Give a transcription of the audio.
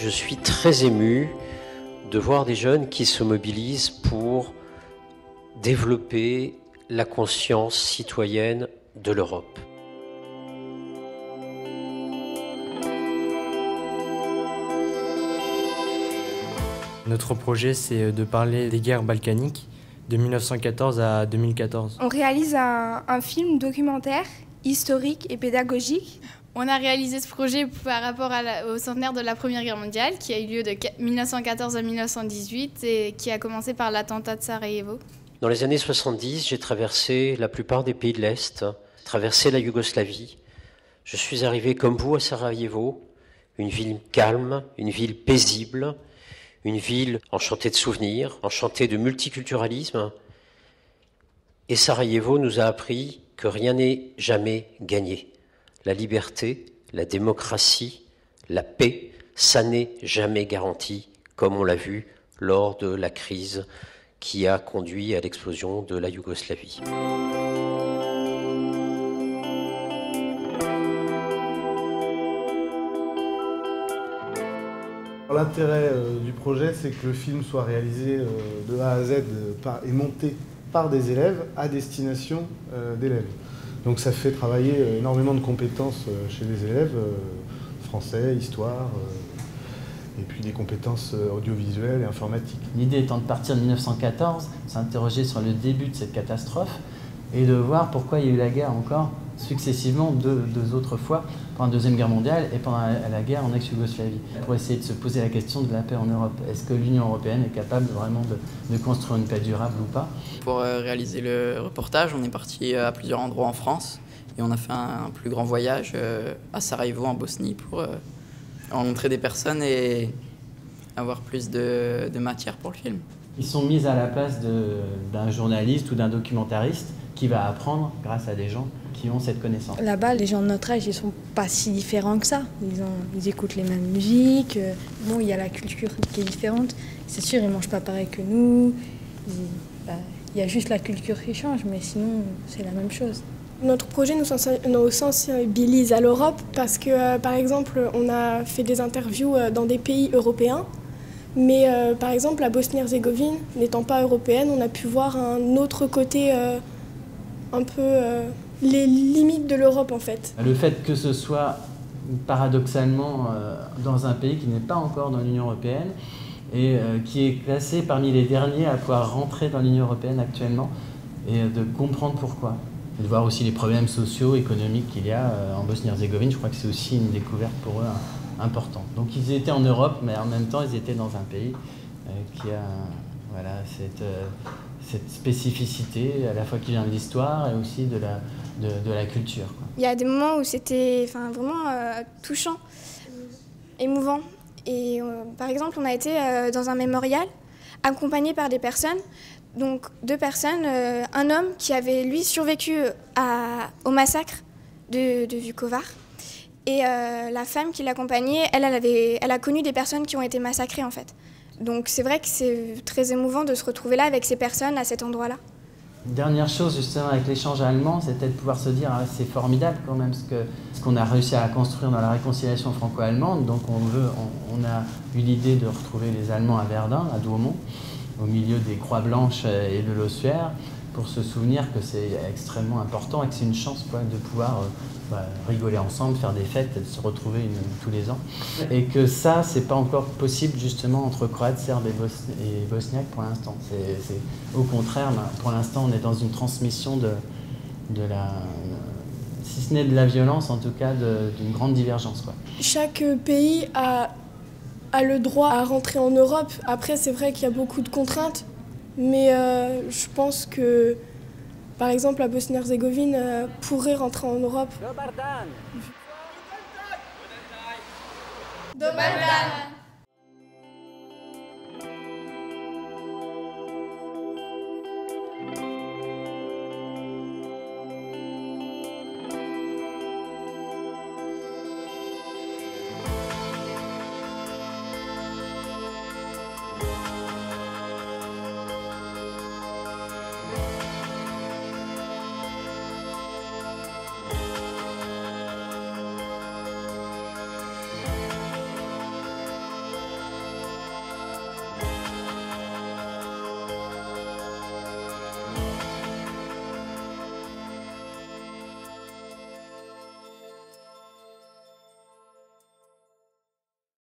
Je suis très ému de voir des jeunes qui se mobilisent pour développer la conscience citoyenne de l'Europe. Notre projet, c'est de parler des guerres balkaniques de 1914 à 2014. On réalise un film documentaire, historique et pédagogique. On a réalisé ce projet par rapport au centenaire de la Première Guerre mondiale, qui a eu lieu de 1914 à 1918 et qui a commencé par l'attentat de Sarajevo. Dans les années 70, j'ai traversé la plupart des pays de l'Est, traversé la Yougoslavie. Je suis arrivé comme vous à Sarajevo, une ville calme, une ville paisible, une ville enchantée de souvenirs, enchantée de multiculturalisme. Et Sarajevo nous a appris que rien n'est jamais gagné. La liberté, la démocratie, la paix, ça n'est jamais garanti, comme on l'a vu lors de la crise qui a conduit à l'explosion de la Yougoslavie. L'intérêt du projet, c'est que le film soit réalisé de A à Z et monté par des élèves à destination d'élèves. Donc ça fait travailler énormément de compétences chez les élèves, français, histoire, et puis des compétences audiovisuelles et informatiques. L'idée étant de partir de 1914, s'interroger sur le début de cette catastrophe et de voir pourquoi il y a eu la guerre encore successivement deux autres fois, pendant la Deuxième Guerre mondiale et pendant la guerre en ex-Yougoslavie, pour essayer de se poser la question de la paix en Europe. Est-ce que l'Union européenne est capable vraiment de construire une paix durable ou pas? Pour réaliser le reportage, on est parti à plusieurs endroits en France et on a fait un plus grand voyage à Sarajevo en Bosnie pour rencontrer des personnes et avoir plus de matière pour le film. Ils sont mis à la place d'un journaliste ou d'un documentariste qui va apprendre grâce à des gens qui ont cette connaissance. Là-bas, les gens de notre âge, ils sont pas si différents que ça. Ils écoutent les mêmes musiques. Bon, il y a la culture qui est différente. C'est sûr, ils mangent pas pareil que nous. Il y a juste la culture qui change, mais sinon, c'est la même chose. Notre projet nous sensibilise à l'Europe parce que, par exemple, on a fait des interviews dans des pays européens. Mais par exemple, la Bosnie-Herzégovine, n'étant pas européenne, on a pu voir un autre côté, un peu les limites de l'Europe en fait. Le fait que ce soit paradoxalement dans un pays qui n'est pas encore dans l'Union européenne et qui est classé parmi les derniers à pouvoir rentrer dans l'Union européenne actuellement et de comprendre pourquoi. Et de voir aussi les problèmes sociaux, économiques qu'il y a en Bosnie-Herzégovine, je crois que c'est aussi une découverte pour eux importante. Donc ils étaient en Europe, mais en même temps ils étaient dans un pays qui a voilà, cette spécificité, à la fois qui vient de l'histoire et aussi de la culture, quoi. Il y a des moments où c'était vraiment touchant, émouvant. Et par exemple, on a été dans un mémorial accompagné par des personnes. Donc 2 personnes, un homme qui avait lui survécu au massacre de Vukovar. Et la femme qui l'accompagnait, elle a connu des personnes qui ont été massacrées en fait. Donc c'est vrai que c'est très émouvant de se retrouver là avec ces personnes à cet endroit-là. Dernière chose justement avec l'échange allemand, c'était de pouvoir se dire c'est formidable quand même ce qu'on a réussi à construire dans la réconciliation franco-allemande. Donc on a eu l'idée de retrouver les Allemands à Verdun, à Douaumont, au milieu des Croix Blanches et de l'ossuaire, pour se souvenir que c'est extrêmement important et que c'est une chance quoi, de pouvoir rigoler ensemble, faire des fêtes, de se retrouver tous les ans. Et que ça, c'est pas encore possible justement entre Croates, Serbes et Bosniaques pour l'instant. Au contraire, pour l'instant, on est dans une transmission de la, si ce n'est de la violence, en tout cas d'une grande divergence, quoi. Chaque pays a le droit à rentrer en Europe. Après, c'est vrai qu'il y a beaucoup de contraintes, mais je pense que, par exemple, la Bosnie-Herzégovine pourrait rentrer en Europe. Dobar dan!